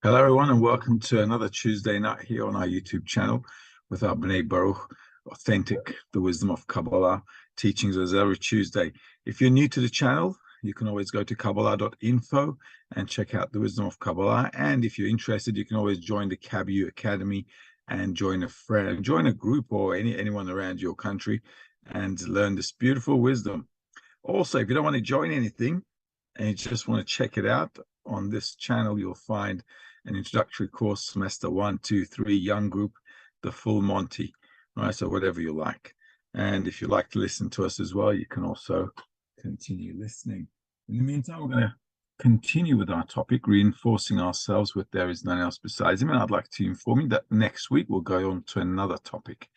Hello, everyone, and welcome to another Tuesday night here on our YouTube channel with our B'nai Baruch, authentic, the wisdom of Kabbalah teachings as every Tuesday. If you're new to the channel, you can always go to Kabbalah.info and check out the wisdom of Kabbalah. And if you're interested, you can always join the KABU Academy and join a friend, join a group or anyone around your country and learn this beautiful wisdom. Also, if you don't want to join anything and you just want to check it out, on this channel, you'll find an introductory course, semester 1, 2, 3, young group, the full Monty, right? So whatever you like. And if you like to listen to us as well, you can also continue listening. In the meantime, we're going to continue with our topic, reinforcing ourselves with there is none else besides him. And I'd like to inform you that next week we'll go on to another topic.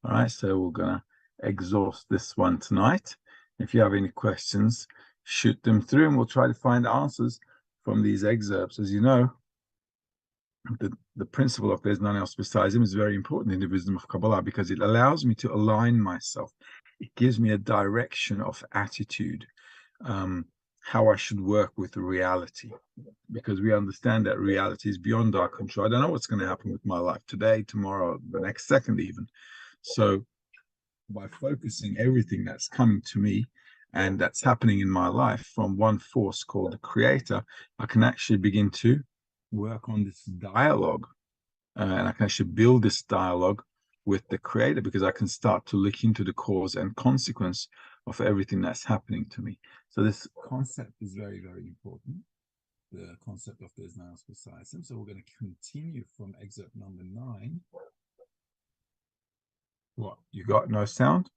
All right, so we're going to exhaust this one tonight. If you have any questions, shoot them through and we'll try to find answers from these excerpts. As you know, the principle of there's none else besides him is very important in the wisdom of Kabbalah because it allows me to align myself. It gives me a direction of attitude, how I should work with reality, because we understand that reality is beyond our control. I don't know what's going to happen with my life today, tomorrow, the next second even. So by focusing everything that's coming to me and that's happening in my life from one force called the Creator, I can actually begin to work on this dialogue, and I can actually build this dialogue with the Creator because I can start to look into the cause and consequence of everything that's happening to me. So this concept is very, very important, the concept of there's none else besides him. So we're going to continue from excerpt number 9. What, you got no sound?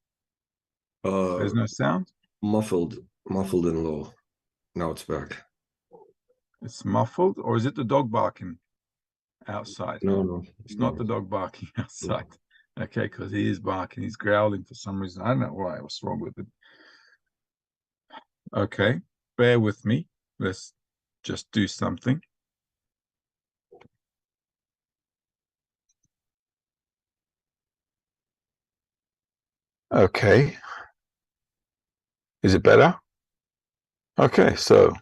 There's no sound? Muffled in low. Now it's back. It's muffled, or is it the dog barking outside? No. It's not the dog barking outside. No. Okay, because he is barking. He's growling for some reason. I don't know why. What's wrong with it? Okay, bear with me. Let's just do something. Okay. Is it better? Okay, so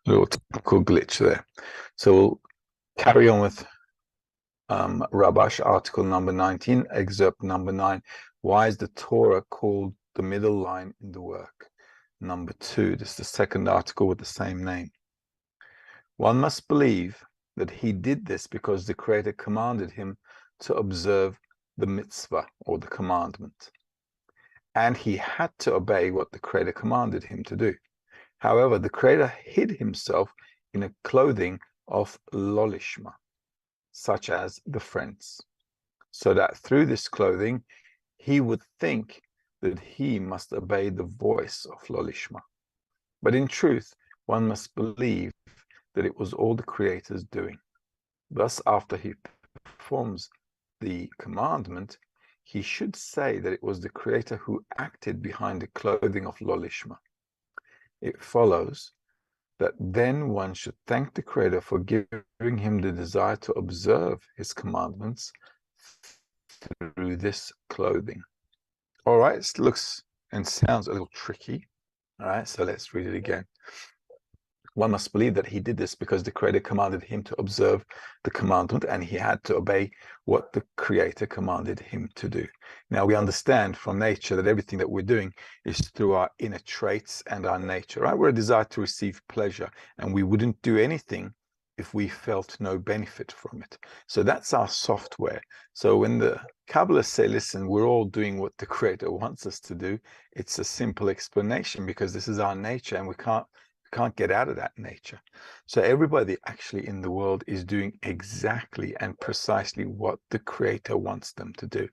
a little technical glitch there. So we'll carry on with Rabash, article number 19, excerpt number 9. Why is the Torah called the middle line in the work? Number 2, this is the second article with the same name. One must believe that he did this because the Creator commanded him to observe the mitzvah, or the commandment. And he had to obey what the Creator commanded him to do. However, the Creator hid himself in a clothing of lolishma, such as the friends, so that through this clothing, he would think that he must obey the voice of lolishma. But in truth, one must believe that it was all the Creator's doing. Thus, after he performs the commandment, he should say that it was the Creator who acted behind the clothing of lolishma. It follows that then one should thank the Creator for giving him the desire to observe his commandments through this clothing. All right, it looks and sounds a little tricky. All right, so let's read it again. One must believe that he did this because the Creator commanded him to observe the commandment, and he had to obey what the Creator commanded him to do. Now, we understand from nature that everything that we're doing is through our inner traits and our nature, right? We're a desire to receive pleasure, and we wouldn't do anything if we felt no benefit from it. So that's our software. So when the Kabbalists say, listen, we're all doing what the Creator wants us to do, it's a simple explanation because this is our nature and we can't get out of that nature. So everybody actually in the world is doing exactly and precisely what the Creator wants them to do,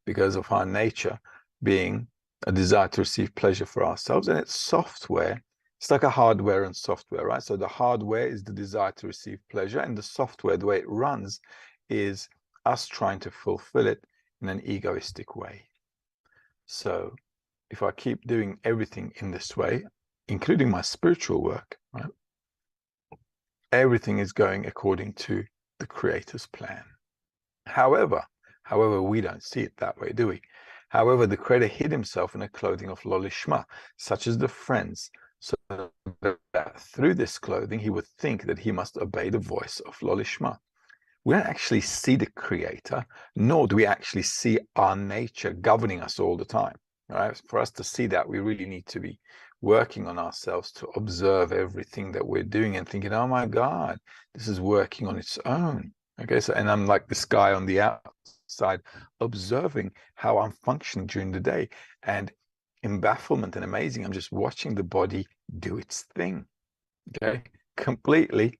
because of our nature being a desire to receive pleasure for ourselves. And it's software. It's like a hardware and software, right? So the hardware is the desire to receive pleasure, and the software, the way it runs, is us trying to fulfill it in an egoistic way. So if I keep doing everything in this way, including my spiritual work, right, everything is going according to the Creator's plan. However, we don't see it that way, do we? However, the Creator hid himself in a clothing of lolishma, such as the friends, so that through this clothing he would think that he must obey the voice of lolishma. We don't actually see the Creator, nor do we actually see our nature governing us all the time. Right? For us to see that, we really need to be working on ourselves to observe everything that we're doing and thinking, oh my God, this is working on its own. Okay, so, and I'm like this guy on the outside outside, observing how I'm functioning during the day. And in bafflement and amazing, I'm just watching the body do its thing, okay? Completely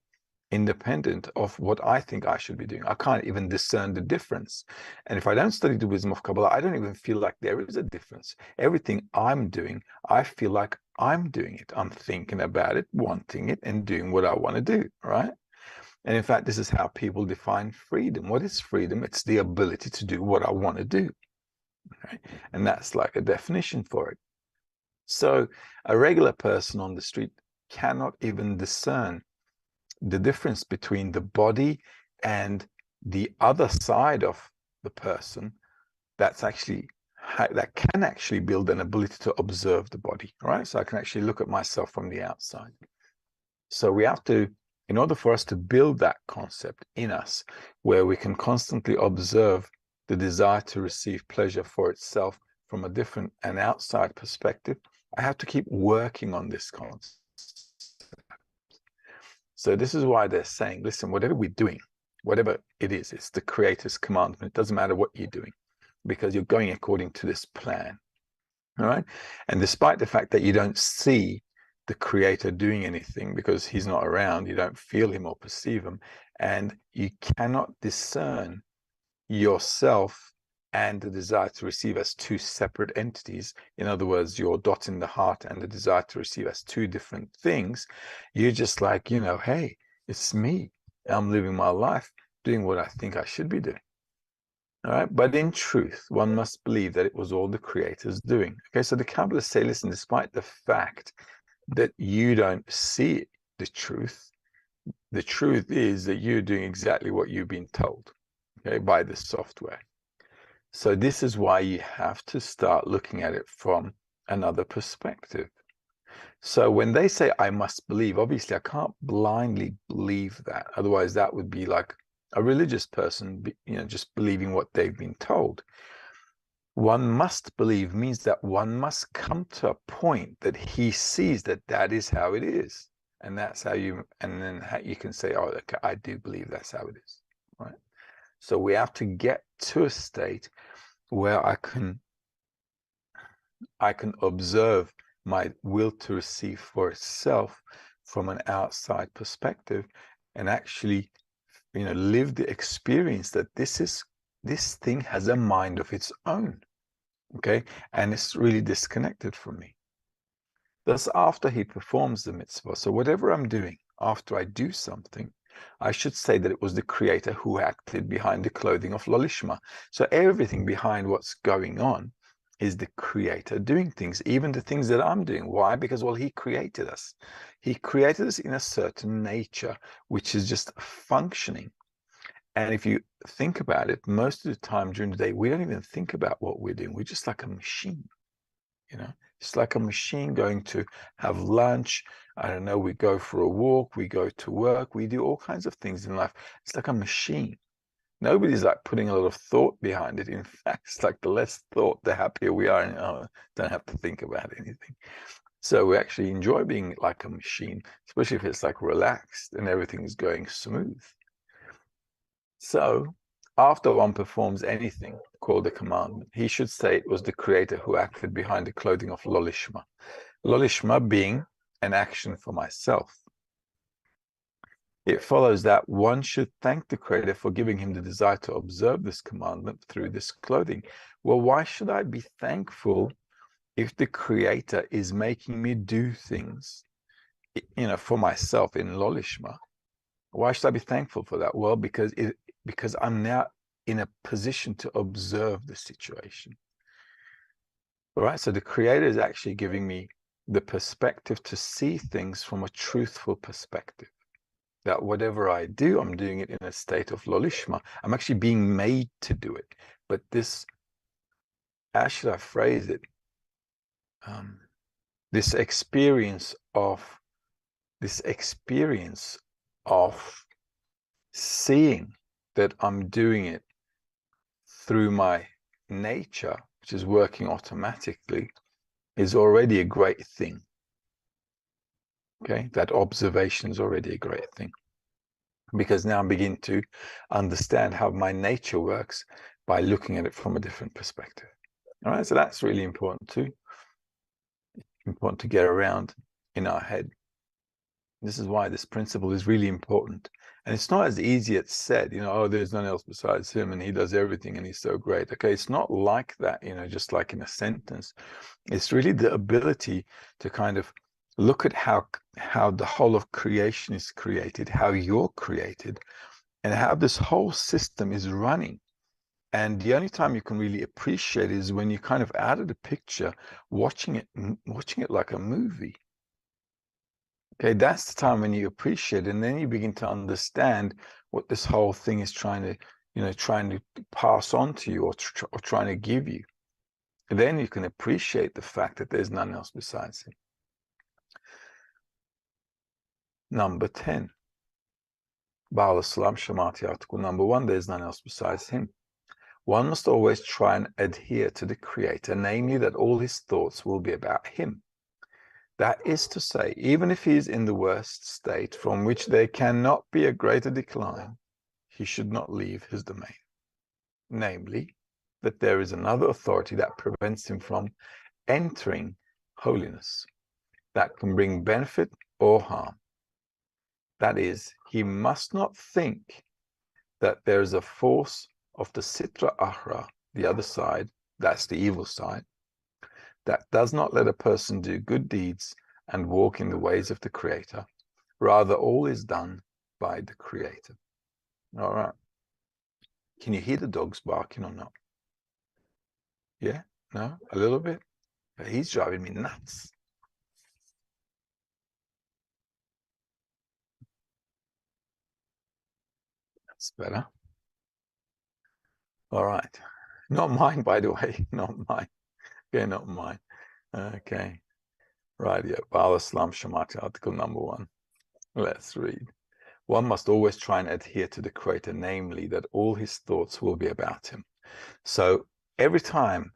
independent of what I think I should be doing. I can't even discern the difference. And if I don't study the wisdom of Kabbalah, I don't even feel like there is a difference. Everything I'm doing, I feel like I'm doing it. I'm thinking about it, wanting it, and doing what I want to do, right? And in fact, this is how people define freedom. What is freedom? It's the ability to do what I want to do, right? And that's like a definition for it. So a regular person on the street cannot even discern the difference between the body and the other side of the person that can actually build an ability to observe the body, right? So I can actually look at myself from the outside. So we have to, in order for us to build that concept in us, where we can constantly observe the desire to receive pleasure for itself from a different and outside perspective, I have to keep working on this concept. So this is why they're saying, listen, whatever we're doing, whatever it is, it's the Creator's commandment. It doesn't matter what you're doing, because you're going according to this plan. All right. And despite the fact that you don't see the Creator doing anything because he's not around, you don't feel him or perceive him, and you cannot discern yourself and the desire to receive as two separate entities. In other words, your dot in the heart and the desire to receive as two different things. You're just like, you know, hey, it's me. I'm living my life doing what I think I should be doing. All right. But in truth, one must believe that it was all the Creator's doing. Okay. So the Kabbalists say, listen, despite the fact that you don't see the truth is that you're doing exactly what you've been told, okay, by the software. So this is why you have to start looking at it from another perspective. So when they say, I must believe, obviously I can't blindly believe that. Otherwise that would be like a religious person, you know, just believing what they've been told. One must believe means that one must come to a point that he sees that that is how it is. And that's how you, and then you can say, oh, okay, I do believe that's how it is, right? So we have to get to a state where I can observe my will to receive for itself from an outside perspective, and actually, you know, live the experience that this thing has a mind of its own, okay, and it's really disconnected from me. Thus, after he performs the mitzvah, so whatever I'm doing after I do something, I should say that it was the Creator who acted behind the clothing of Lolishma. So everything behind what's going on is the Creator doing things, even the things that I'm doing. Why? Because, well, he created us. He created us in a certain nature, which is just functioning. And if you think about it, most of the time during the day, we don't even think about what we're doing. We're just like a machine, you know? It's like a machine going to have lunch. I don't know, we go for a walk, we go to work, we do all kinds of things in life. It's like a machine. Nobody's like putting a lot of thought behind it. In fact, it's like the less thought, the happier we are, and don't have to think about anything. So we actually enjoy being like a machine, especially if it's like relaxed and everything is going smooth. So after one performs anything called a commandment, he should say it was the Creator who acted behind the clothing of Lolishma. Lolishma being an action for myself. It follows that one should thank the Creator for giving him the desire to observe this commandment through this clothing. Well, why should I be thankful if the Creator is making me do things, you know, for myself in Lolishma? Why should I be thankful for that? Well, because I'm now in a position to observe the situation. All right, so the Creator is actually giving me the perspective to see things from a truthful perspective. That whatever I do, I'm doing it in a state of Lolishma. I'm actually being made to do it. But this, how should I phrase it? This experience of seeing that I'm doing it through my nature, which is working automatically, is already a great thing. Okay, that observation is already a great thing, because now I begin to understand how my nature works, by looking at it from a different perspective. All right, so that's really important too. Important to get around in our head. This is why this principle is really important. And it's not as easy as said, oh, there's none else besides him and he does everything and he's so great. Okay, it's not like that, just like in a sentence. It's really the ability to kind of look at how the whole of creation is created, how you're created, and how this whole system is running. And the only time you can really appreciate it is when you're kind of out of the picture, watching it like a movie. Okay, that's the time when you appreciate it, and then you begin to understand what this whole thing is trying to pass on to you or trying to give you. And then you can appreciate the fact that there's none else besides him. Number 10. Baal Salam Shamati article number 1, there's none else besides him. One must always try and adhere to the Creator, namely that all his thoughts will be about him. That is to say, even if he is in the worst state from which there cannot be a greater decline, he should not leave his domain. Namely, that there is another authority that prevents him from entering holiness, that can bring benefit or harm. That is, he must not think that there is a force of the Sitra Ahra, the other side, that's the evil side, that does not let a person do good deeds and walk in the ways of the Creator. Rather, all is done by the Creator. All right. Can you hear the dogs barking or not? Yeah? No? A little bit? He's driving me nuts. That's better. All right. Not mine, by the way. Not mine. Okay, not mine. Okay. Right, yeah. Baal Islam Shamati, article number 1. Let's read. One must always try and adhere to the Creator, namely that all his thoughts will be about him. So every time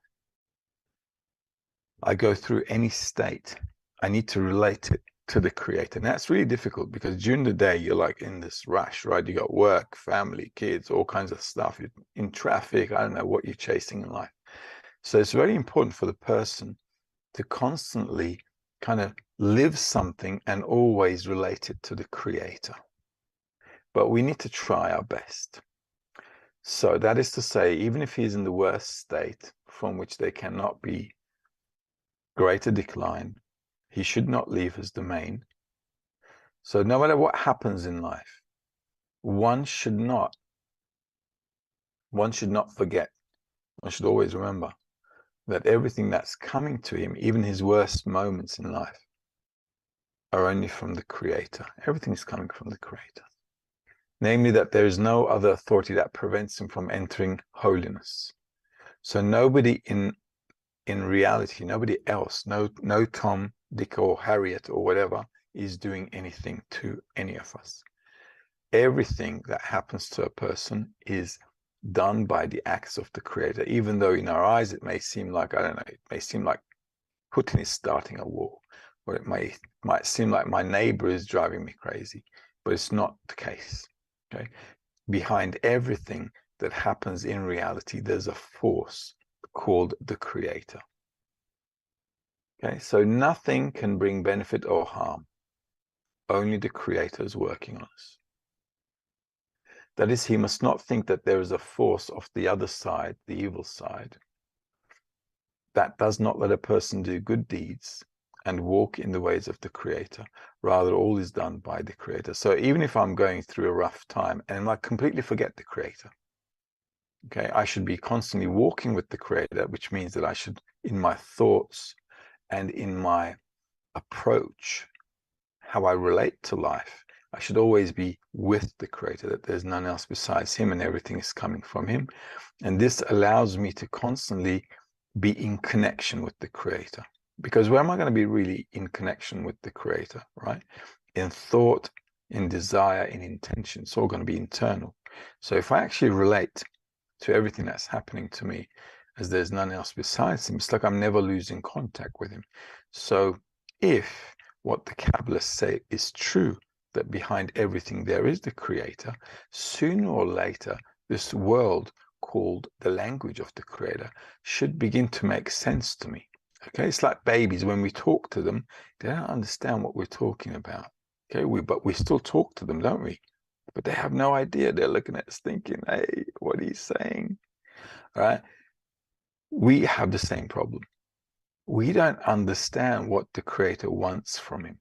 I go through any state, I need to relate it to the Creator. And that's really difficult because during the day, you're like in this rush, right? You got work, family, kids, all kinds of stuff. You're in traffic. I don't know what you're chasing in life. So it's very important for the person to constantly kind of live something and always relate it to the Creator. But we need to try our best. So that is to say, even if he's in the worst state from which there cannot be greater decline, he should not leave his domain. So no matter what happens in life, one should not forget, one should always remember that everything that's coming to him, even his worst moments in life, are only from the Creator. Everything is coming from the Creator. Namely, that there is no other authority that prevents him from entering holiness. So nobody in reality, nobody else, no Tom, Dick, or Harriet, or whatever, is doing anything to any of us. Everything that happens to a person is done by the acts of the Creator, even though in our eyes it may seem like, I don't know, it may seem like Putin is starting a war, or it might seem like my neighbor is driving me crazy, but it's not the case. Okay, behind everything that happens in reality, there's a force called the Creator. Okay, so nothing can bring benefit or harm. Only the Creator is working on us. That is, he must not think that there is a force of the other side, the evil side, that does not let a person do good deeds and walk in the ways of the Creator. Rather, all is done by the Creator. So even if I'm going through a rough time and I completely forget the Creator, okay, I should be constantly walking with the Creator, which means that I should, in my thoughts and in my approach, how I relate to life, I should always be with the Creator, that there's none else besides him and everything is coming from him. And this allows me to constantly be in connection with the Creator. Because where am I going to be really in connection with the Creator, right? In thought, in desire, in intention. It's all going to be internal. So if I actually relate to everything that's happening to me as there's none else besides him, it's like I'm never losing contact with him. So if what the Kabbalists say is true, that behind everything there is the Creator, sooner or later, this world called the language of the Creator should begin to make sense to me. Okay, it's like babies. When we talk to them, they don't understand what we're talking about. Okay, but we still talk to them, don't we? But they have no idea. They're looking at us thinking, hey, what are you saying? All right. We have the same problem. We don't understand what the Creator wants from him.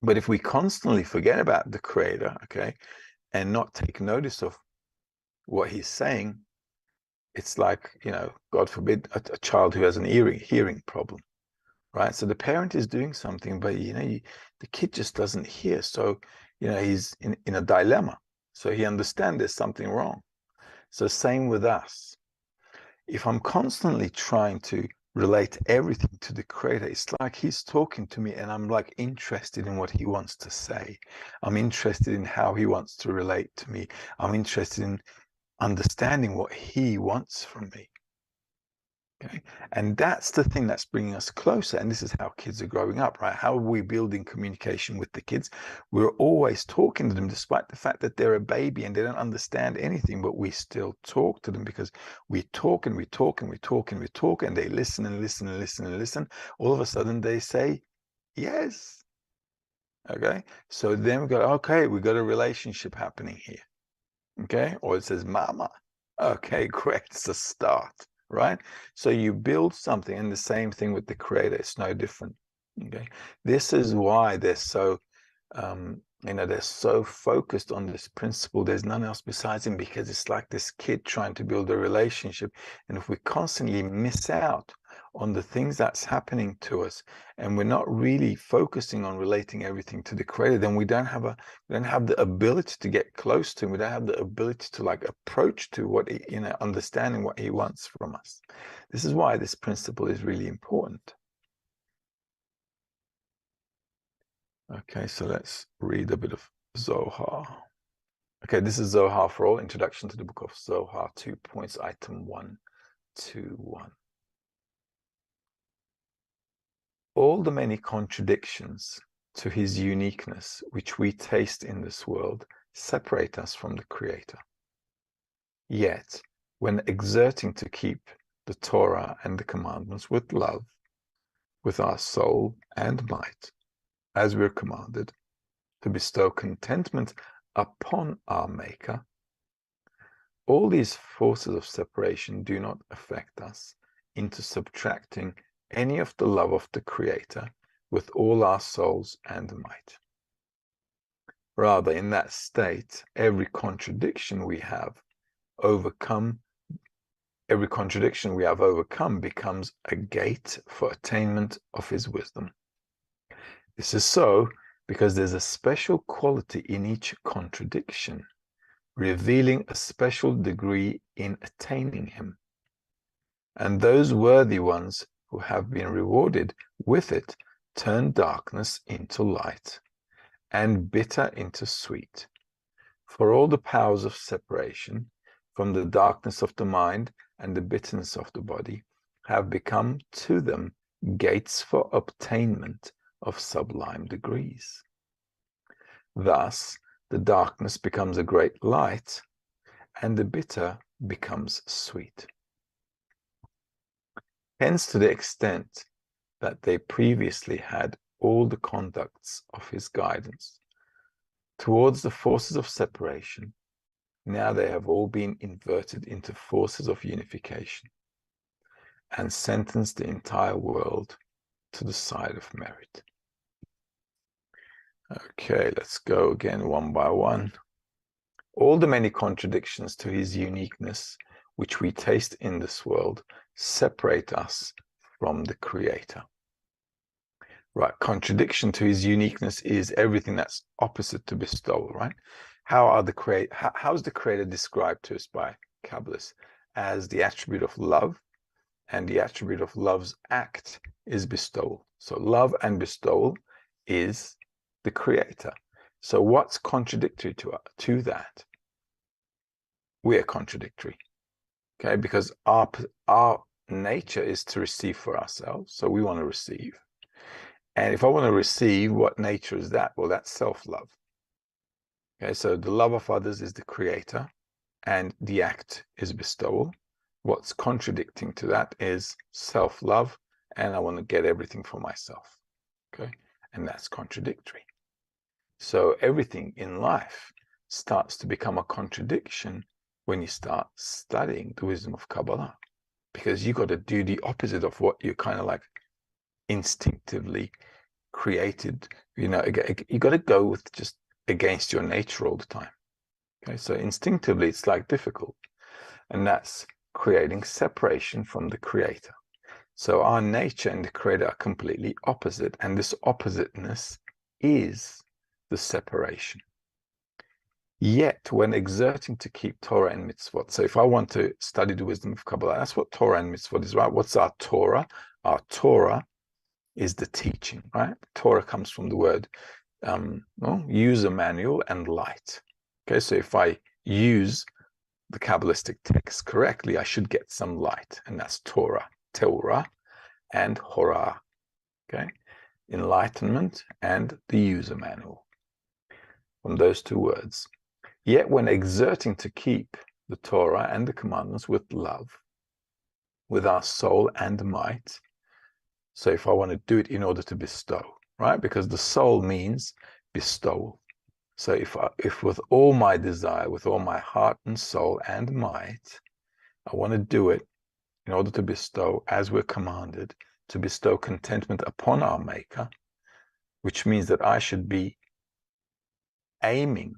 But if we constantly forget about the Creator, okay, and not take notice of what he's saying, it's like, God forbid, a child who has an hearing problem, right? So the parent is doing something, but, the kid just doesn't hear. So, he's in a dilemma. So he understands there's something wrong. So same with us. If I'm constantly trying to relate everything to the Creator, it's like he's talking to me and I'm like interested in what he wants to say. I'm interested in how he wants to relate to me. I'm interested in understanding what he wants from me. Okay, and that's the thing that's bringing us closer. And this is how kids are growing up, right? How are we building communication with the kids? We're always talking to them, despite the fact that they're a baby and they don't understand anything, but we still talk to them because we talk and we talk and we talk and we talk, and they listen and listen and listen and listen. All of a sudden they say yes. Okay, so then we go, okay, we got a relationship happening here. Okay, or it says mama. Okay, great, it's a start. Right? So you build something, and the same thing with the Creator. It's no different. Okay. This is why they're so, they're so focused on this principle. There's none else besides him, because it's like this kid trying to build a relationship. And if we constantly miss out on the things that's happening to us, and we're not really focusing on relating everything to the Creator, then we don't have the ability to get close to him. We don't have the ability to approach to what he, understanding what he wants from us. This is why this principle is really important. Okay, so let's read a bit of Zohar. Okay, this is Zohar for All, Introduction to the Book of Zohar, 2 points, item 121. All the many contradictions to his uniqueness which we taste in this world separate us from the Creator. Yet, when exerting to keep the Torah and the commandments with love, with our soul and might, as we're commanded, to bestow contentment upon our Maker, all these forces of separation do not affect us into subtracting any of the love of the Creator with all our souls and might. Rather, in that state, every contradiction we have overcome becomes a gate for attainment of his wisdom. This is so because there's a special quality in each contradiction, revealing a special degree in attaining him. And those worthy ones who have been rewarded with it turn darkness into light and bitter into sweet. For all the powers of separation from the darkness of the mind and the bitterness of the body have become to them gates for obtainment of sublime degrees. Thus, the darkness becomes a great light, and the bitter becomes sweet. Hence, to the extent that they previously had all the conducts of his guidance towards the forces of separation, now they have all been inverted into forces of unification and sentenced the entire world to the side of merit. Okay, let's go again one by one. All the many contradictions to his uniqueness which we taste in this world separate us from the Creator. Right, contradiction to his uniqueness is everything that's opposite to bestowal, right? How is the Creator described to us by Kabbalists? As the attribute of love, and the attribute of love's act is bestowal. So love and bestowal is the Creator. So what's contradictory to that? We're contradictory, okay? Because our nature is to receive for ourselves, so we want to receive. And if I want to receive, what nature is that? Well, that's self-love. Okay, so the love of others is the Creator. and the act is bestowal. What's contradicting to that is self-love, and I want to get everything for myself. Okay, and that's contradictory. So everything in life starts to become a contradiction when you start studying the wisdom of Kabbalah, because you got to do the opposite of what you kind of like instinctively created. You know, you got to go with just against your nature all the time. Okay, so instinctively it's like difficult, and that's creating separation from the creator. So our nature and the creator are completely opposite, and this oppositeness is the separation. Yet when exerting to keep Torah and mitzvot, so if I want to study the wisdom of Kabbalah, that's what Torah and mitzvot is, right? What's our Torah? Our Torah is the teaching, right? Torah comes from the word user manual and light. Okay, so if I use the Kabbalistic text correctly, I should get some light, and that's Torah, Teura, and Horah. Okay, enlightenment and the user manual, from those two words. Yet when exerting to keep the Torah and the commandments with love, with our soul and might, so if I want to do it in order to bestow, right? Because the soul means bestowal. So if with all my desire, with all my heart and soul and might, I want to do it in order to bestow, as we're commanded, to bestow contentment upon our Maker, which means that I should be aiming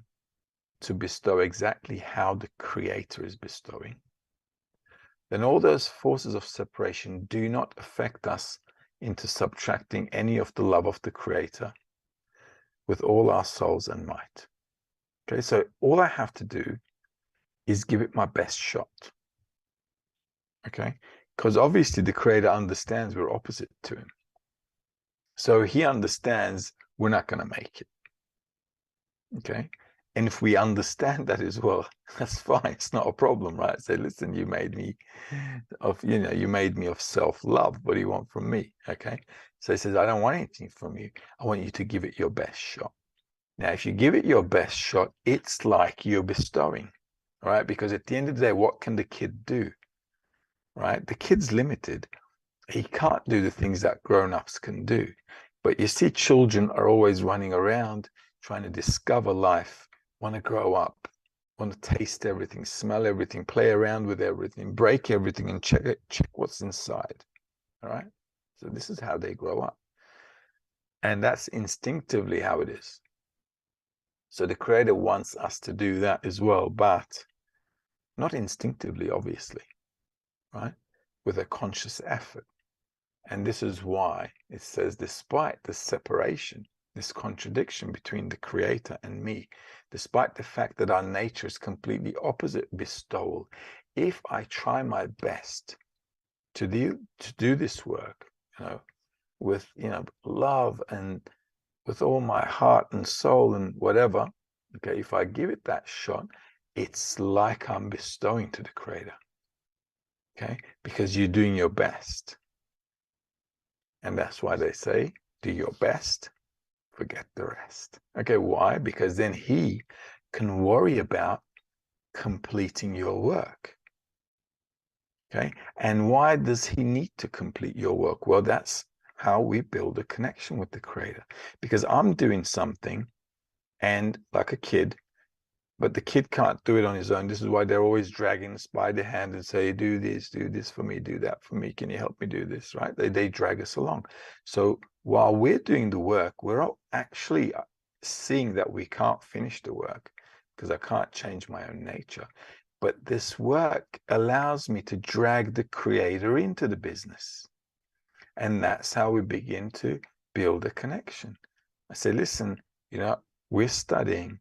to bestow exactly how the Creator is bestowing, then all those forces of separation do not affect us into subtracting any of the love of the Creator with all our souls and might. Okay, so all I have to do is give it my best shot. Okay, because obviously the Creator understands we're opposite to him. So he understands we're not going to make it. Okay, and if we understand that as well, that's fine. It's not a problem, right? Say, listen, you made me of, you made me of self-love. What do you want from me? Okay, so he says, I don't want anything from you. I want you to give it your best shot. Now, if you give it your best shot, it's like you're bestowing, right? Because at the end of the day, what can the kid do, right? The kid's limited. He can't do the things that grown-ups can do. But you see, children are always running around trying to discover life, want to grow up, want to taste everything, smell everything, play around with everything, break everything, and check what's inside. All right? So this is how they grow up. And that's instinctively how it is. So the Creator wants us to do that as well, but not instinctively, obviously, right? With a conscious effort. And this is why it says, despite the separation, this contradiction between the Creator and me, despite the fact that our nature is completely opposite bestowal, if I try my best to do this work, with love and with all my heart and soul and whatever, okay, if I give it that shot, it's like I'm bestowing to the Creator, okay, because you're doing your best. And that's why they say, do your best, forget the rest. Okay, why? Because then he can worry about completing your work. Okay, and why does he need to complete your work? Well, that's how we build a connection with the Creator. Because I'm doing something, and like a kid, but the kid can't do it on his own. This is why they're always dragging us by the hand and say, do this for me, do that for me. Can you help me do this, right? They drag us along. So while we're doing the work, we're actually seeing that we can't finish the work because I can't change my own nature. But this work allows me to drag the Creator into the business. And that's how we begin to build a connection. I say, listen, we're studying.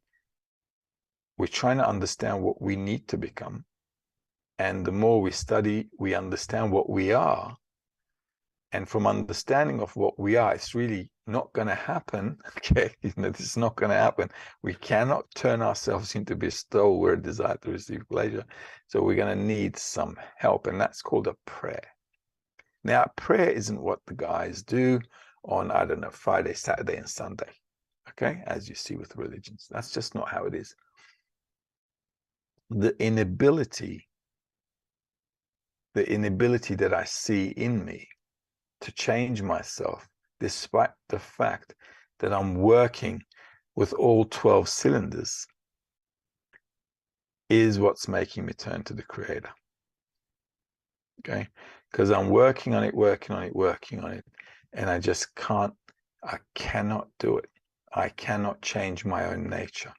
We're trying to understand what we need to become. And the more we study, we understand what we are. And from understanding of what we are, it's really not going to happen. Okay, this is not going to happen. We cannot turn ourselves into bestowal. We're a desire to receive pleasure. So we're going to need some help. And that's called a prayer. Now, prayer isn't what the guys do on, I don't know, Friday, Saturday, and Sunday. Okay, as you see with religions. That's just not how it is. the inability that I see in me to change myself, despite the fact that I'm working with all 12 cylinders, is what's making me turn to the Creator. Okay? Because I'm working on it, and I just I cannot do it. I cannot change my own nature.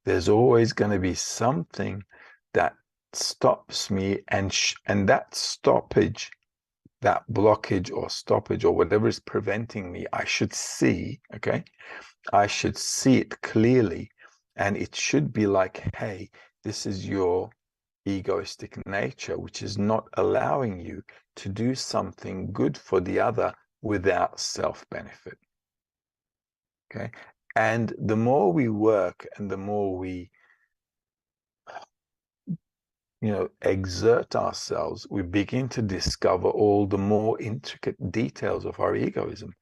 There's always going to be something that stops me, and that stoppage, that blockage or stoppage or whatever is preventing me, I should see, okay? I should see it clearly, and it should be like, hey, this is your egoistic nature, which is not allowing you to do something good for the other without self-benefit. Okay? And the more we work and the more we exert ourselves, we begin to discover all the more intricate details of our egoism.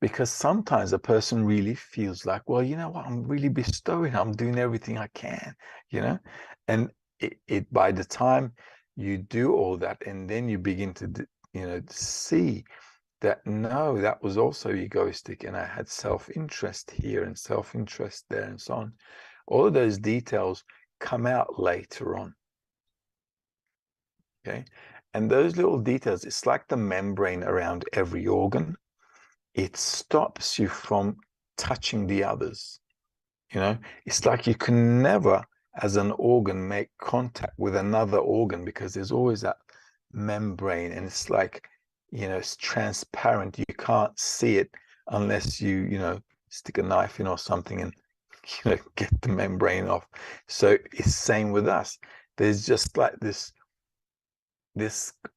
Because sometimes a person really feels like, well, you know what, I'm really bestowing, I'm doing everything I can, and it by the time you do all that, and then you begin to, see that, no, that was also egoistic, and I had self-interest here and self-interest there and so on. All of those details come out later on. Okay. And those little details, it's like the membrane around every organ. It stops you from touching the others. It's like you can never, as an organ, make contact with another organ, because there's always that membrane, and it's like, it's transparent. You can't see it unless you, stick a knife in or something and, get the membrane off. So it's same with us. There's just like this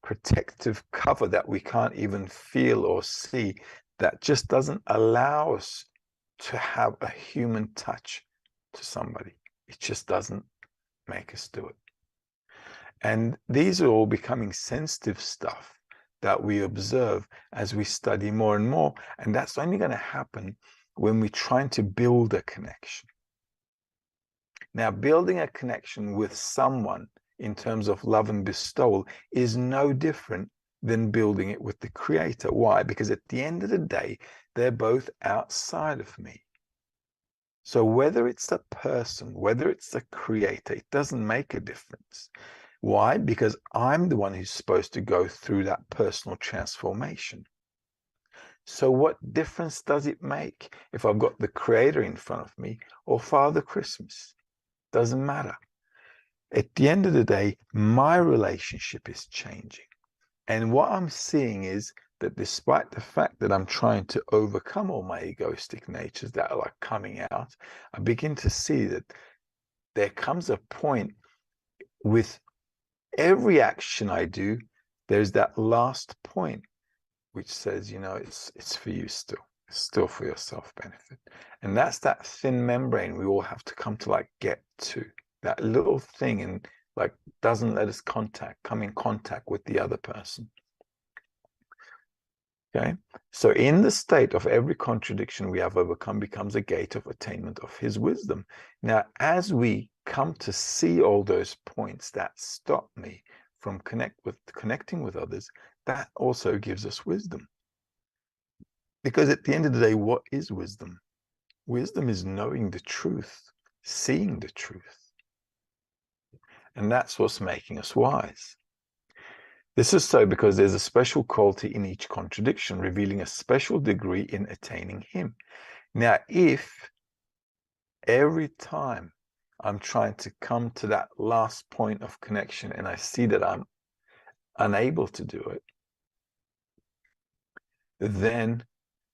protective cover that we can't even feel or see, that just doesn't allow us to have a human touch to somebody. It just doesn't make us do it. And these are all becoming sensitive stuff that we observe as we study more and more. And that's only going to happen when we're trying to build a connection. Now, building a connection with someone in terms of love and bestowal is no different than building it with the Creator. Why? Because at the end of the day, they're both outside of me. So whether it's a person, whether it's a Creator, it doesn't make a difference. Why? Because I'm the one who's supposed to go through that personal transformation. So what difference does it make if I've got the Creator in front of me or Father Christmas? Doesn't matter. At the end of the day, my relationship is changing. And what I'm seeing is that despite the fact that I'm trying to overcome all my egoistic natures that are like coming out, I begin to see that there comes a point with every action I do, there's that last point which says, it's for you still. It's still for your self-benefit. And that's that thin membrane we all have to come to like get to. That little thing, and like doesn't let us come in contact with the other person. Okay, so in the state of every contradiction we have overcome becomes a gate of attainment of his wisdom. Now, as we come to see all those points that stop me from connecting with others, that also gives us wisdom. Because at the end of the day, what is wisdom? Wisdom is knowing the truth, seeing the truth. And that's what's making us wise. This is so because there's a special quality in each contradiction, revealing a special degree in attaining him. Now, if every time I'm trying to come to that last point of connection and I see that I'm unable to do it, then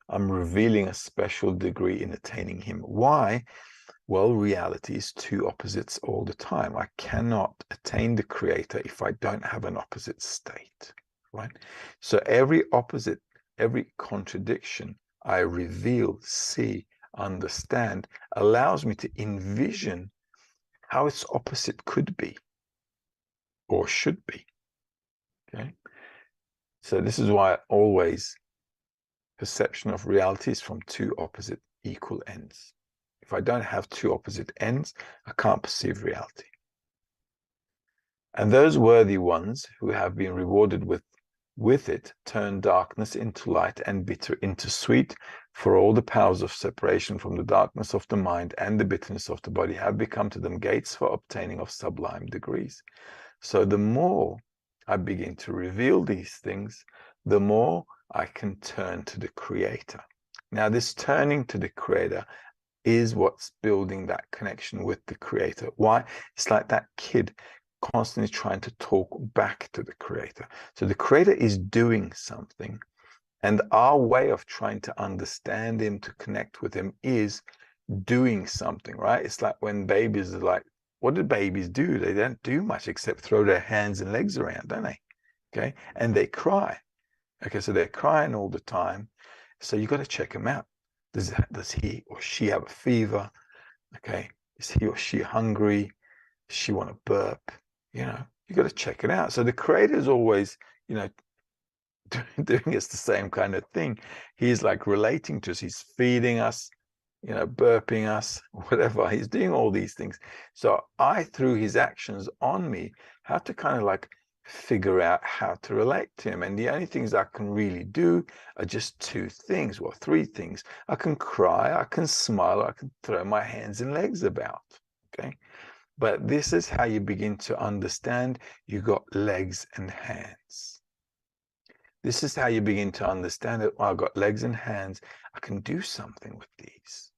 I'm revealing a special degree in attaining him. Why? Well, reality is two opposites all the time. I cannot attain the Creator if I don't have an opposite state, right? So every opposite, every contradiction I reveal, see, understand, allows me to envision how its opposite could be or should be, okay? So this is why always perception of reality is from two opposite equal ends. If I don't have two opposite ends, I can't perceive reality. And those worthy ones who have been rewarded with it turn darkness into light and bitter into sweet, for all the powers of separation from the darkness of the mind and the bitterness of the body have become to them gates for obtaining of sublime degrees. So the more I begin to reveal these things, the more I can turn to the Creator. Now, this turning to the Creator is what's building that connection with the Creator. Why? It's like that kid constantly trying to talk back to the Creator. So the Creator is doing something, and our way of trying to understand Him, to connect with Him, is doing something, right? It's like when babies are like, what do babies do? They don't do much except throw their hands and legs around, don't they? Okay, and they cry. Okay, so they're crying all the time. So you got to check them out. Does he or she have a fever? Okay, is he or she hungry? Does she want to burp? You know, you got to check it out. So the Creator is always, you know, doing us the same kind of thing. He's like relating to us. He's feeding us, you know, burping us, whatever. He's doing all these things. So I, through his actions on me, have to kind of like figure out how to relate to him. And the only things I can really do are just two things, well, three things. I can cry, I can smile, I can throw my hands and legs about. Okay. But this is how you begin to understand you got legs and hands. This is how you begin to understand that, well, I've got legs and hands. I can do something with these.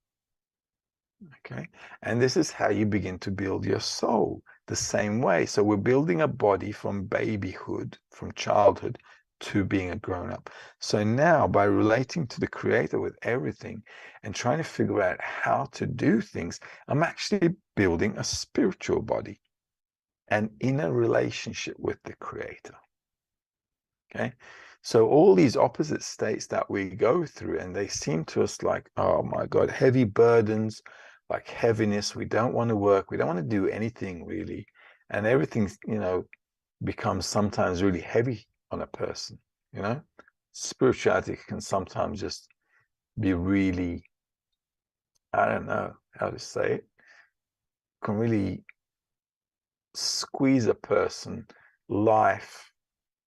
Okay. And this is how you begin to build your soul the same way. So we're building a body from babyhood, from childhood to being a grown up. So now by relating to the Creator with everything and trying to figure out how to do things, I'm actually building a spiritual body and in a relationship with the Creator. Okay. So all these opposite states that we go through, and they seem to us like, oh my God, heavy burdens, like heaviness. We don't want to work. We don't want to do anything really. And everything, you know, becomes sometimes really heavy on a person, you know. Spirituality can sometimes just be really, I don't know how to say it, can really squeeze a person, life,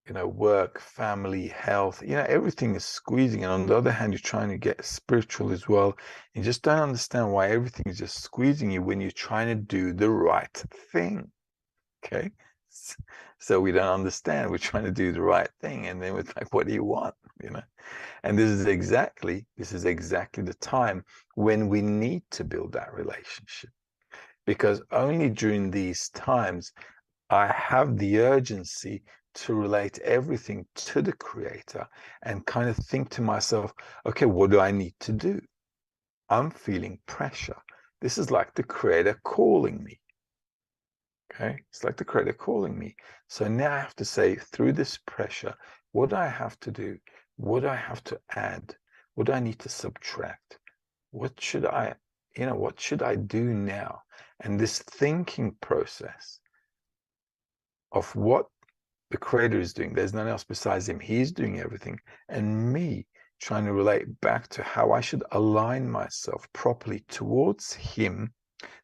you know, work, family, health, you know, everything is squeezing. And on the other hand, you're trying to get spiritual as well. You just don't understand why everything is just squeezing you when you're trying to do the right thing. Okay. So we don't understand. We're trying to do the right thing. And then we're like, what do you want? You know, and this is exactly the time when we need to build that relationship, because only during these times I have the urgency to relate everything to the Creator and kind of think to myself, okay, what do I need to do? I'm feeling pressure. This is like the Creator calling me. Okay, it's like the Creator calling me. So now I have to say, through this pressure, what do I have to do? What do I have to add? What do I need to subtract? What should I, you know, what should I do now? And this thinking process of what the Creator is doing, there's none else besides him. He's doing everything. And me trying to relate back to how I should align myself properly towards him,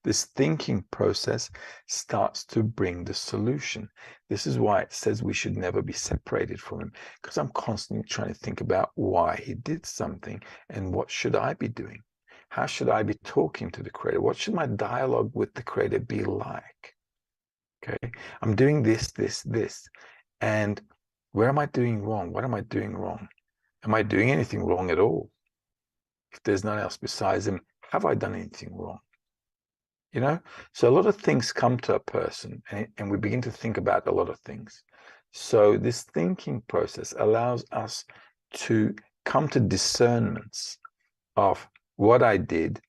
this thinking process starts to bring the solution. This is why it says we should never be separated from him, because I'm constantly trying to think about why he did something and what should I be doing? How should I be talking to the Creator? What should my dialogue with the Creator be like? Okay, I'm doing this, and where am I doing wrong? What am I doing wrong? Am I doing anything wrong at all? If there's none else besides him, have I done anything wrong? You know, so a lot of things come to a person and we begin to think about a lot of things. So this thinking process allows us to come to discernments of what I did,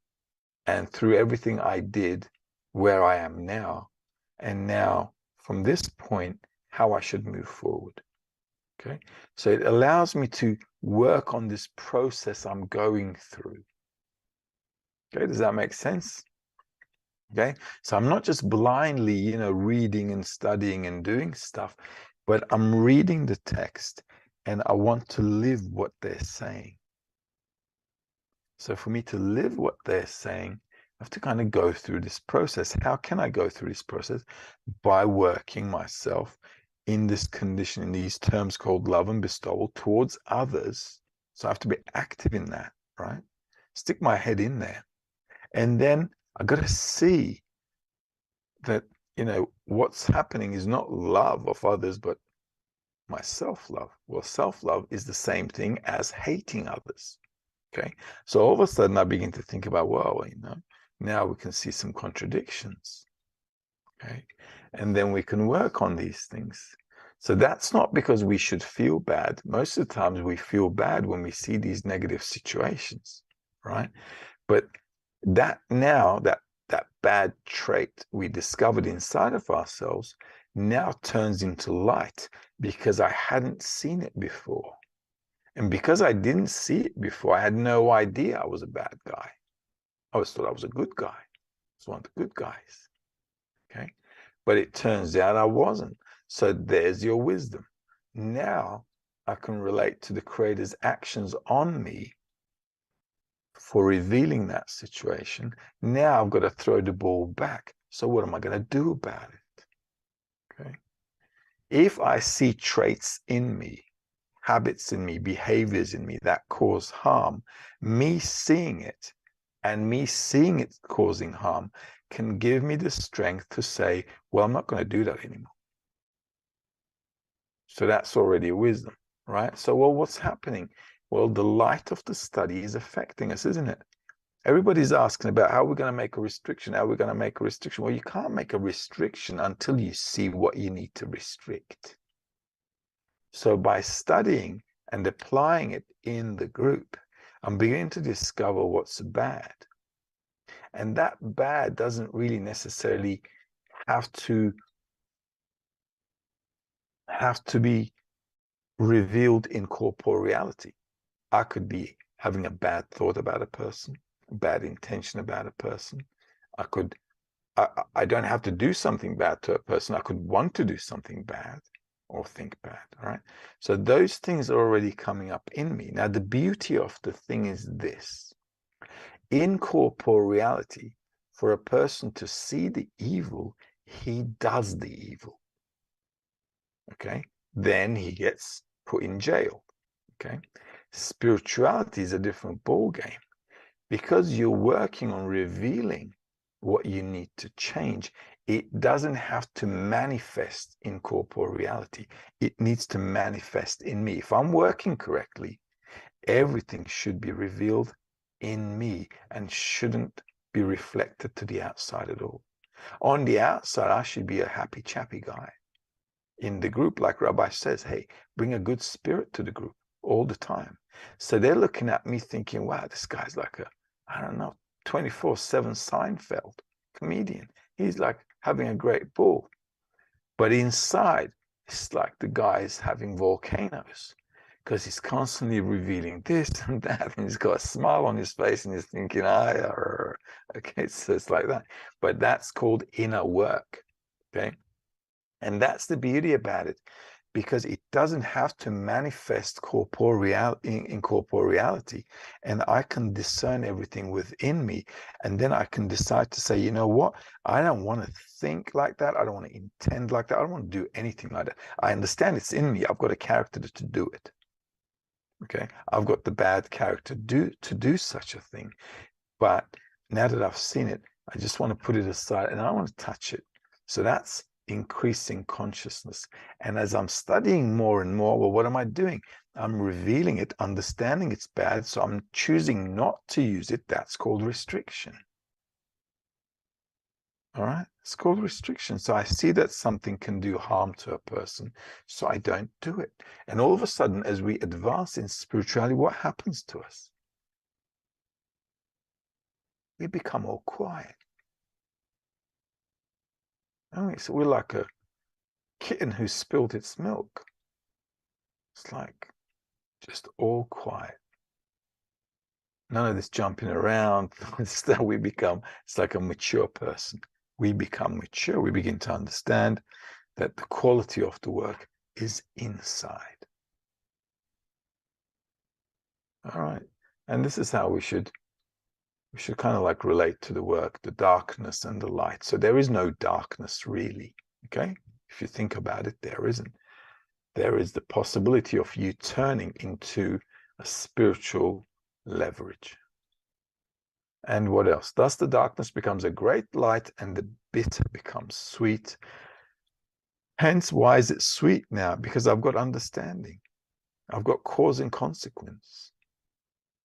and through everything I did, where I am now, and now from this point, how I should move forward. Okay, so it allows me to work on this process I'm going through. Okay, does that make sense? Okay, so I'm not just blindly, you know, reading and studying and doing stuff, but I'm reading the text and I want to live what they're saying. So for me to live what they're saying, I have to kind of go through this process. How can I go through this process? By working myself in this condition, in these terms called love and bestowal towards others. So I have to be active in that, right? Stick my head in there. And then I got to see that, what's happening is not love of others, but my self-love. Well, self-love is the same thing as hating others. Okay. So all of a sudden I begin to think about, well, now we can see some contradictions. Okay. And then we can work on these things. So that's not because we should feel bad. Most of the times we feel bad when we see these negative situations, right? But that bad trait we discovered inside of ourselves now turns into light because I hadn't seen it before. And because I didn't see it before, I had no idea I was a bad guy. I always thought I was a good guy. I was one of the good guys. Okay. But it turns out I wasn't. So there's your wisdom. Now I can relate to the Creator's actions on me for revealing that situation. Now I've got to throw the ball back. So what am I going to do about it? Okay. If I see traits in me, habits in me, behaviors in me that cause harm, me seeing it and me seeing it causing harm can give me the strength to say, well, I'm not going to do that anymore. So that's already a wisdom, right? So, well, what's happening? Well, the light of the study is affecting us, isn't it? Everybody's asking about how we're going to make a restriction. How we're going to make a restriction. Well, you can't make a restriction until you see what you need to restrict. So by studying and applying it in the group, I'm beginning to discover what's bad. And that bad doesn't really necessarily have to be revealed in corporeality. I could be having a bad thought about a person, a bad intention about a person. I don't have to do something bad to a person. I could want to do something bad or think bad, all right? So those things are already coming up in me. Now, the beauty of the thing is this. In corporeality, for a person to see the evil, he does the evil, okay? Then he gets put in jail, okay? Spirituality is a different ball game because you're working on revealing what you need to change. It doesn't have to manifest in corporeality. It needs to manifest in me. If I'm working correctly, everything should be revealed in me and shouldn't be reflected to the outside at all. On the outside, I should be a happy, chappy guy. In the group, like Rabbi says, hey, bring a good spirit to the group all the time. So they're looking at me thinking, wow, this guy's like I don't know, 24/7 Seinfeld comedian. He's like having a great ball. But inside, it's like the guy's having volcanoes because he's constantly revealing this and that. And he's got a smile on his face and he's thinking, okay, so it's like that. But that's called inner work, okay? And that's the beauty about it, because it doesn't have to manifest in corporeality. And I can discern everything within me. And then I can decide to say, you know what? I don't want to think like that. I don't want to intend like that. I don't want to do anything like that. I understand it's in me. I've got a character to do it. Okay. I've got the bad character to do such a thing. But now that I've seen it, I just want to put it aside and I don't want to touch it. So that's increasing consciousness. And as I'm studying more and more, well, what am I doing? I'm revealing it, understanding it's bad, so I'm choosing not to use it. That's called restriction. All right, it's called restriction. So I see that something can do harm to a person, so I don't do it. And all of a sudden, as we advance in spirituality, what happens to us? We become all quiet. So we're like a kitten who spilled its milk. It's like just all quiet. None of this jumping around. We become, it's like a mature person. We become mature. We begin to understand that the quality of the work is inside. All right. And this is how we should we should kind of like relate to the work, the darkness and the light. So there is no darkness really, okay? If you think about it, there isn't. There is the possibility of you turning into a spiritual leverage. And what else? Thus the darkness becomes a great light and the bitter becomes sweet. Hence, why is it sweet now? Because I've got understanding. I've got cause and consequence.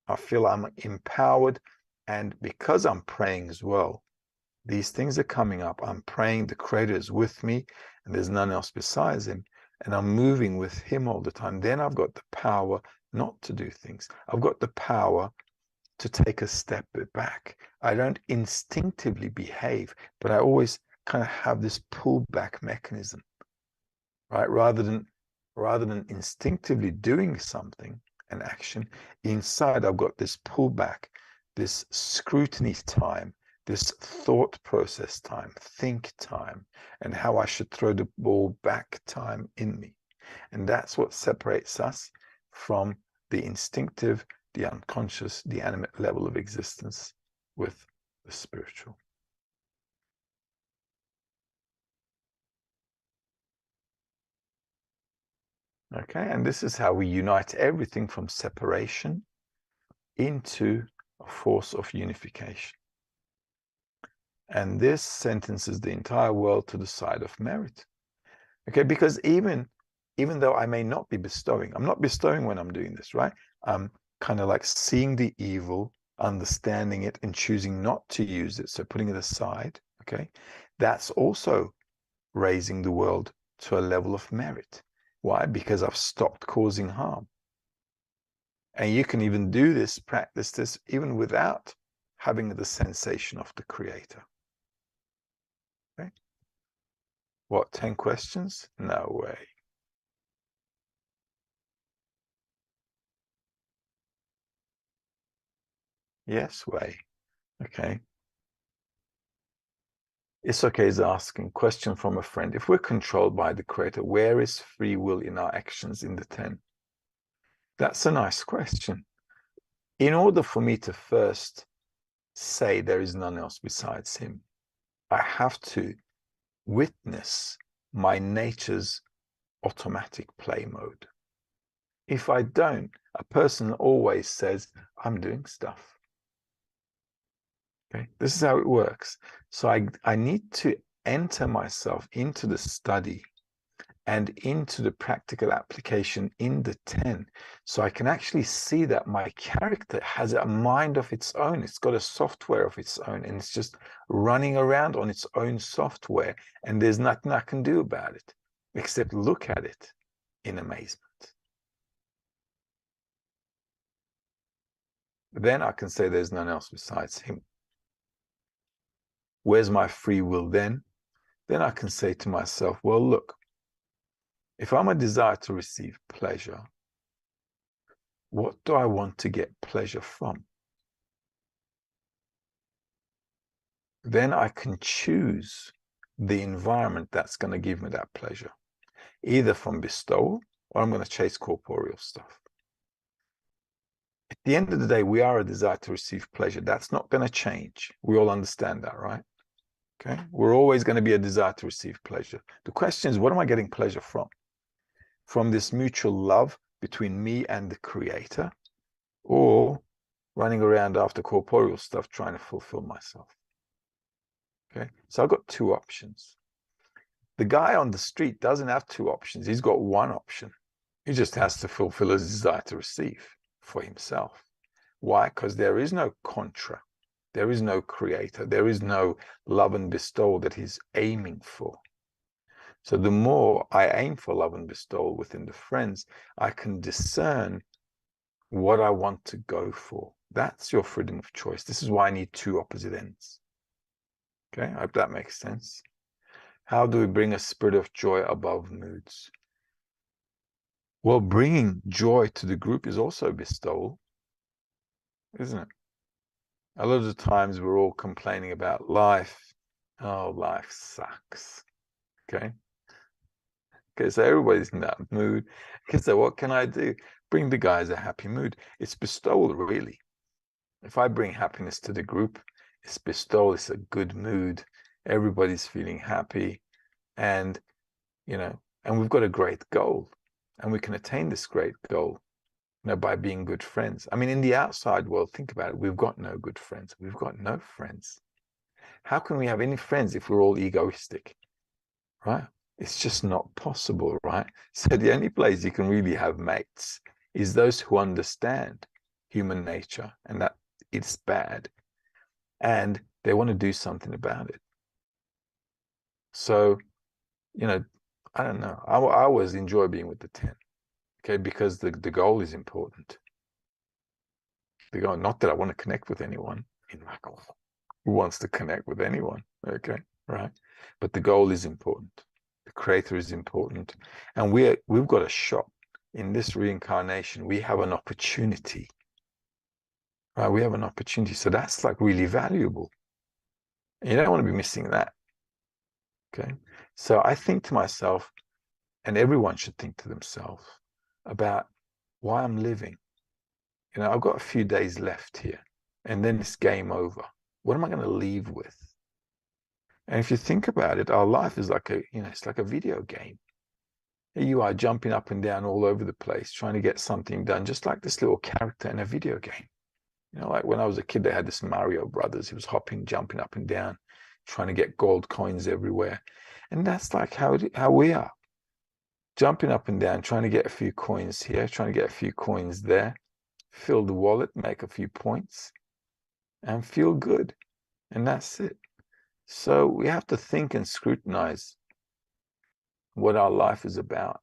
I feel I'm empowered. And because I'm praying as well, these things are coming up. I'm praying, the Creator is with me, and there's none else besides Him. And I'm moving with Him all the time. Then I've got the power not to do things. I've got the power to take a step back. I don't instinctively behave, but I always kind of have this pullback mechanism, right? Rather than instinctively doing something, an action, inside I've got this pullback, this scrutiny time, this thought process time, think time, and how I should throw the ball back time in me. And that's what separates us from the instinctive, the unconscious, the animate level of existence with the spiritual. Okay, and this is how we unite everything from separation into a force of unification. And this sentences the entire world to the side of merit. Okay, because even though I may not be bestowing, I'm not bestowing when I'm doing this, right? I'm kind of like seeing the evil, understanding it, and choosing not to use it. So putting it aside, okay? That's also raising the world to a level of merit. Why? Because I've stopped causing harm. And you can even do this, practice this, even without having the sensation of the Creator. Okay? What, 10 questions? No way. Yes way. Okay. It's okay is asking, question from a friend. If we're controlled by the Creator, where is free will in our actions in the 10? That's a nice question. In order for me to first say there is none else besides Him, I have to witness my nature's automatic play mode. If I don't, a person always says, I'm doing stuff. Okay, this is how it works. So I need to enter myself into the study and into the practical application in the 10. So I can actually see that my character has a mind of its own. It's got a software of its own, and it's just running around on its own software. And there's nothing I can do about it except look at it in amazement. Then I can say there's none else besides Him. Where's my free will then? Then I can say to myself, well, look, if I'm a desire to receive pleasure, what do I want to get pleasure from? Then I can choose the environment that's going to give me that pleasure, either from bestowal or I'm going to chase corporeal stuff. At the end of the day, we are a desire to receive pleasure. That's not going to change. We all understand that, right? Okay. We're always going to be a desire to receive pleasure. The question is, what am I getting pleasure from? From this mutual love between me and the Creator, or running around after corporeal stuff trying to fulfill myself? Okay, so I've got two options. The guy on the street doesn't have two options. He's got one option. He just has to fulfill his desire to receive for himself. Why? Because there is no contra. There is no Creator. There is no love and bestowal that he's aiming for. So the more I aim for love and bestowal within the friends, I can discern what I want to go for. That's your freedom of choice. This is why I need two opposite ends. Okay, I hope that makes sense. How do we bring a spirit of joy above moods? Well, bringing joy to the group is also bestowal, isn't it? A lot of the times we're all complaining about life. Oh, life sucks. Okay. Okay, so everybody's in that mood. Okay, so what can I do? Bring the guys a happy mood. It's bestowal, really. If I bring happiness to the group, it's bestowal, it's a good mood, everybody's feeling happy, and and we've got a great goal, and we can attain this great goal, by being good friends. I mean, in the outside world, think about it, we've got no good friends. We've got no friends. How can we have any friends if we're all egoistic, right? It's just not possible, right? So the only place you can really have mates is those who understand human nature and that it's bad, and they want to do something about it. So, I don't know. I always enjoy being with the 10, okay, because the goal is important. The goal, not that I want to connect with anyone. Who wants to connect with anyone? Okay, right? But the goal is important. The creator is important, and we've got a shot in this reincarnation. We have an opportunity, right? We have an opportunity, so that's like really valuable. You don't want to be missing that. Okay, so I think to myself, and everyone should think to themselves about why I'm living. I've got a few days left here, and then it's game over. What am I going to leave with? And if you think about it, our life is like it's like a video game. Here you are jumping up and down all over the place, trying to get something done, just like this little character in a video game. Like when I was a kid, they had this Mario Brothers. He was hopping, jumping up and down, trying to get gold coins everywhere. And that's like how we are. Jumping up and down, trying to get a few coins here, trying to get a few coins there, fill the wallet, make a few points, and feel good. And that's it. So we have to think and scrutinize what our life is about.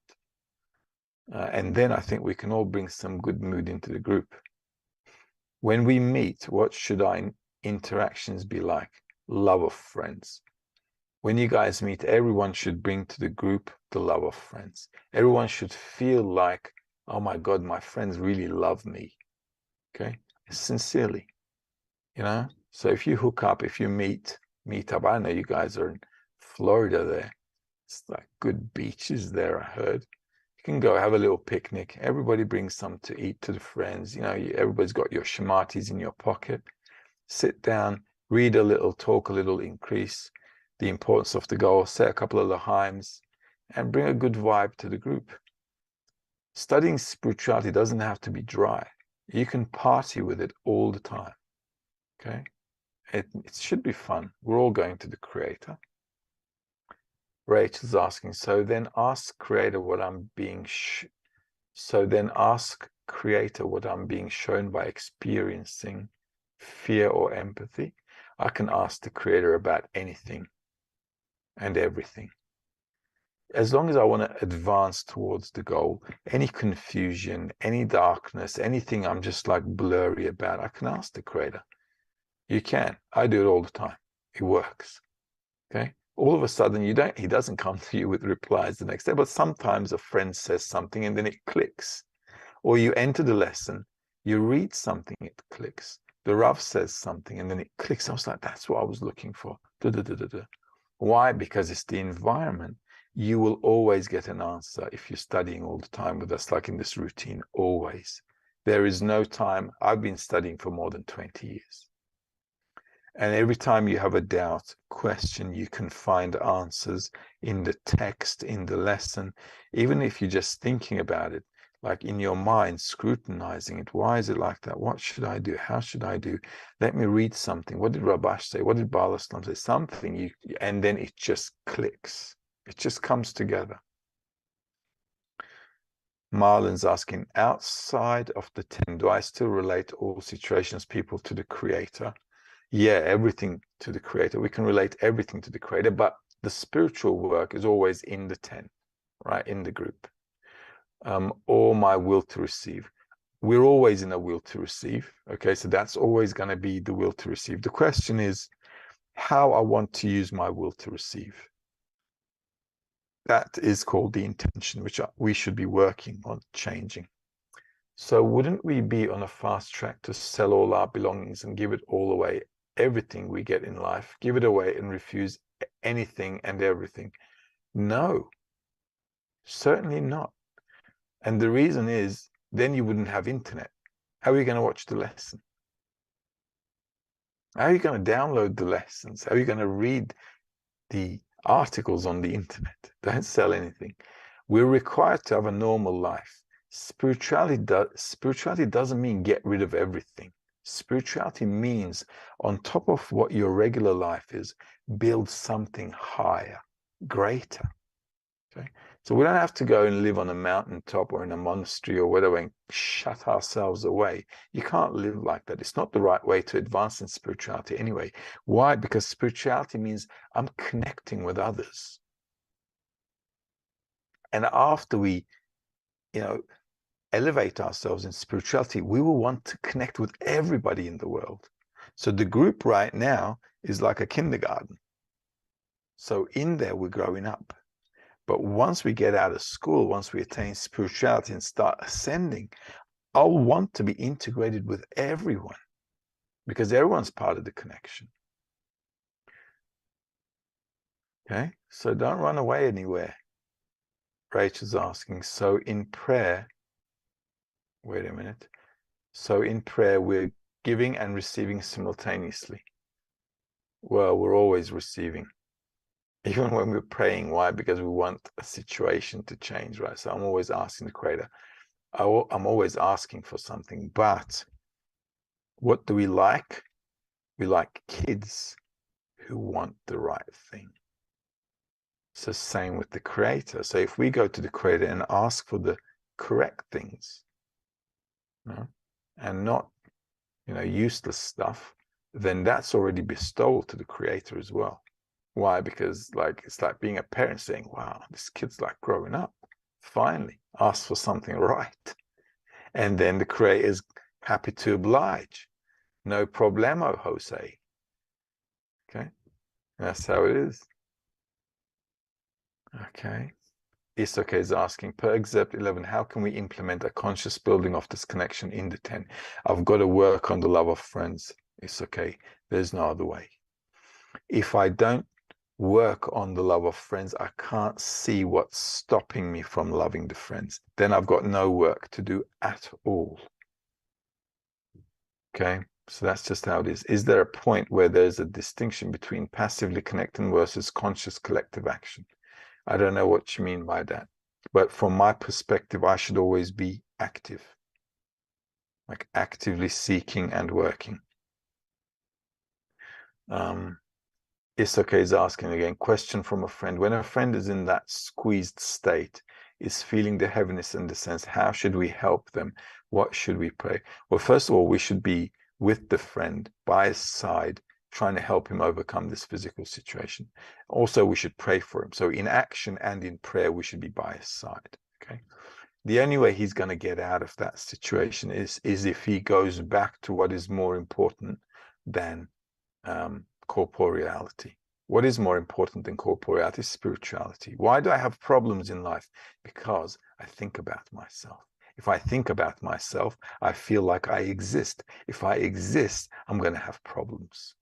And then I think we can all bring some good mood into the group. When we meet, what should our interactions be like? Love of friends. When you guys meet, everyone should bring to the group the love of friends. Everyone should feel like, oh my God, my friends really love me. Okay? Sincerely. So if you hook up, if you meet up, I know you guys are in Florida there. It's like good beaches there, I heard. You can go have a little picnic. Everybody brings some to eat to the friends. Everybody's got your shamatis in your pocket. Sit down, read a little, talk a little, increase the importance of the goal, say a couple of laheims, and bring a good vibe to the group. Studying spirituality doesn't have to be dry. You can party with it all the time. Okay? It should be fun. We're all going to the creator. Rachel's asking, so then ask creator what I'm being shown by experiencing fear or empathy. I can ask the creator about anything and everything. As long as I want to advance towards the goal, any confusion, any darkness, anything I'm just like blurry about, I can ask the creator. You can. I do it all the time. It works. Okay? All of a sudden, he doesn't come to you with replies the next day, but sometimes a friend says something and then it clicks. Or you enter the lesson, you read something, it clicks. The Rav says something and then it clicks. I was like, that's what I was looking for. Why? Because it's the environment. You will always get an answer if you're studying all the time with us, like in this routine, always. There is no time. I've been studying for more than 20 years. And every time you have a doubt, question, you can find answers in the text, in the lesson, even if you're just thinking about it, like in your mind, scrutinizing it. Why is it like that? What should I do? How should I do? Let me read something. What did Rabash say? What did Baal Islam say? Something, and then it just clicks. It just comes together. Marlon's asking, outside of the 10, do I still relate all situations, people to the creator? Yeah, everything to the creator. We can relate everything to the creator, but the spiritual work is always in the 10, right? In the group. Or my will to receive. We're always in a will to receive. Okay, so that's always going to be the will to receive. The question is how I want to use my will to receive. That is called the intention, which we should be working on changing. So wouldn't we be on a fast track to sell all our belongings and give it all away? Everything we get in life, give it away and refuse anything and everything? No, certainly not. And the reason is, then you wouldn't have internet. How are you going to watch the lesson? How are you going to download the lessons? How are you going to read the articles on the internet? Don't sell anything. We're required to have a normal life. Spirituality doesn't mean get rid of everything. Spirituality means, on top of what your regular life is, build something higher, greater. Okay? So we don't have to go and live on a mountaintop or in a monastery or whatever and shut ourselves away. You can't live like that. It's not the right way to advance in spirituality anyway. Why? Because spirituality means I'm connecting with others. And after we, elevate ourselves in spirituality, we will want to connect with everybody in the world. So the group right now is like a kindergarten. So in there, we're growing up. But once we get out of school, once we attain spirituality and start ascending, I'll want to be integrated with everyone because everyone's part of the connection. Okay, so don't run away anywhere. Rachel's asking, so in prayer, wait a minute. So in prayer, we're giving and receiving simultaneously. Well, we're always receiving. Even when we're praying. Why? Because we want a situation to change, right? So I'm always asking the Creator. I'm always asking for something. But what do we like? We like kids who want the right thing. So same with the Creator. So if we go to the Creator and ask for the correct things, and not, useless stuff, then that's already bestowal to the Creator as well. Why? Because it's like being a parent saying, wow, this kid's like growing up. Finally, ask for something right. And then the Creator is happy to oblige. No problemo, Jose. Okay. That's how it is. Okay. Isoke is asking, per excerpt 11, how can we implement a conscious building of this connection in the 10? I've got to work on the love of friends. Isoke, there's no other way. If I don't work on the love of friends, I can't see what's stopping me from loving the friends. Then I've got no work to do at all. Okay, so that's just how it is. Is there a point where there's a distinction between passively connecting versus conscious collective action? I don't know what you mean by that, but from my perspective, I should always be active, like actively seeking and working. Isoke is asking again, question from a friend. When a friend is in that squeezed state, is feeling the heaviness and the sense, how should we help them? What should we pray? Well, first of all, we should be with the friend by his side, trying to help him overcome this physical situation. Also, we should pray for him. So in action and in prayer, we should be by his side. Okay. The only way he's going to get out of that situation is if he goes back to what is more important than corporeality. What is more important than corporeality? Spirituality. Why do I have problems in life? Because I think about myself. If I think about myself, I feel like I exist. If I exist, I'm going to have problems.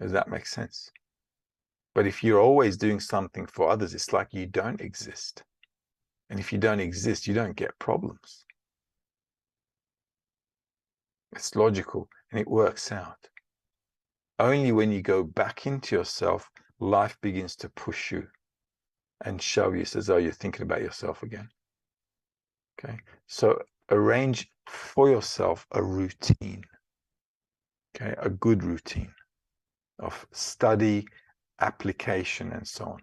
Does that make sense? But if you're always doing something for others, it's like you don't exist. And if you don't exist, you don't get problems. It's logical and it works out. Only when you go back into yourself, life begins to push you and show you as though you're thinking about yourself again. Okay, so arrange for yourself a routine, okay, a good routine of study, application, and so on.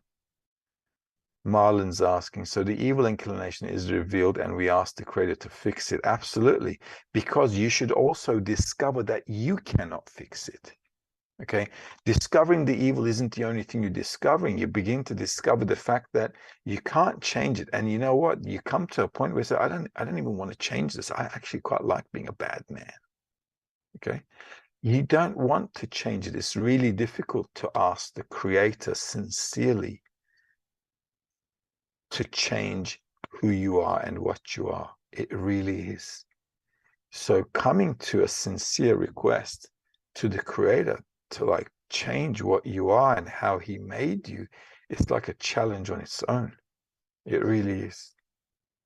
Marlon's asking, so the evil inclination is revealed and we ask the Creator to fix it? Absolutely, because you should also discover that you cannot fix it. Okay, discovering the evil isn't the only thing you're discovering. You begin to discover the fact that you can't change it. And you know what? You come to a point where you say, I don't even want to change this. I actually quite like being a bad man. Okay, you don't want to change it. It's really difficult to ask the Creator sincerely to change who you are and what you are. It really is. So coming to a sincere request to the Creator to change what you are and how he made you, it's like a challenge on its own. It really is.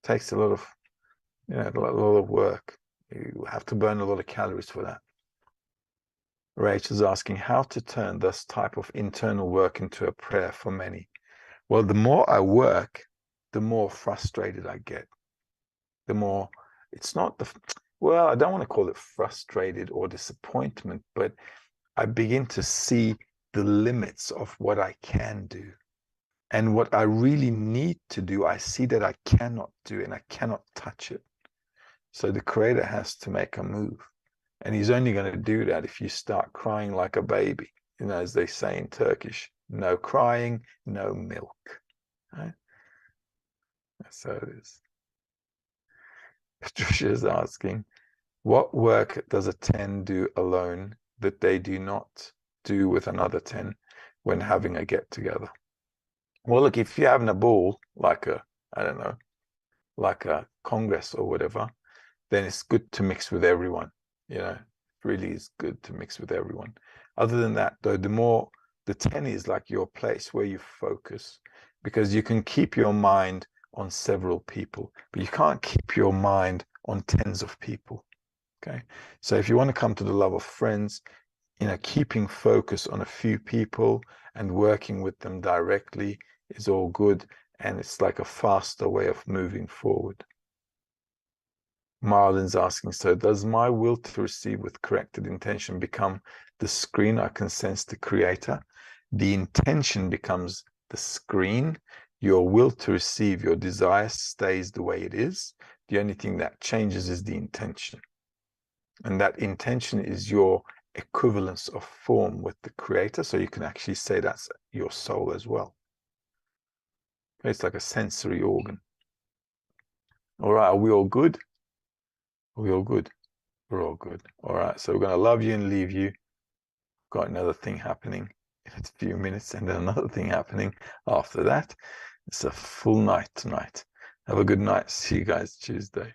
It takes a lot of, a lot of work. You have to burn a lot of calories for that. Rachel's asking how to turn this type of internal work into a prayer for many. Well, the more I work, the more frustrated I get. The more, it's not the, well, I don't want to call it frustrated or disappointment, but I begin to see the limits of what I can do. And what I really need to do, I see that I cannot do and I cannot touch it. So the Creator has to make a move. And he's only going to do that if you start crying like a baby. You know, as they say in Turkish, no crying, no milk. Right? That's how it is. Patricia is asking, what work does a 10 do alone that they do not do with another 10 when having a get together? Well, look, if you're having a ball, like a, I don't know, like a congress or whatever, then it's good to mix with everyone. You know, it really is good to mix with everyone. Other than that, though, the 10 is like your place where you focus, because you can keep your mind on several people, but you can't keep your mind on tens of people. Okay, so if you want to come to the love of friends, you know, keeping focus on a few people and working with them directly is all good, and it's like a faster way of moving forward. Marlon's asking, so does my will to receive with corrected intention become the screen I can sense the Creator? The intention becomes the screen. Your will to receive, your desire stays the way it is. The only thing that changes is the intention. And that intention is your equivalence of form with the Creator. So you can actually say that's your soul as well. It's like a sensory organ. All right, are we all good? Are we all good? We're all good. All right, so we're going to love you and leave you. Got another thing happening in a few minutes, and then another thing happening after that. It's a full night tonight. Have a good night. See you guys Tuesday.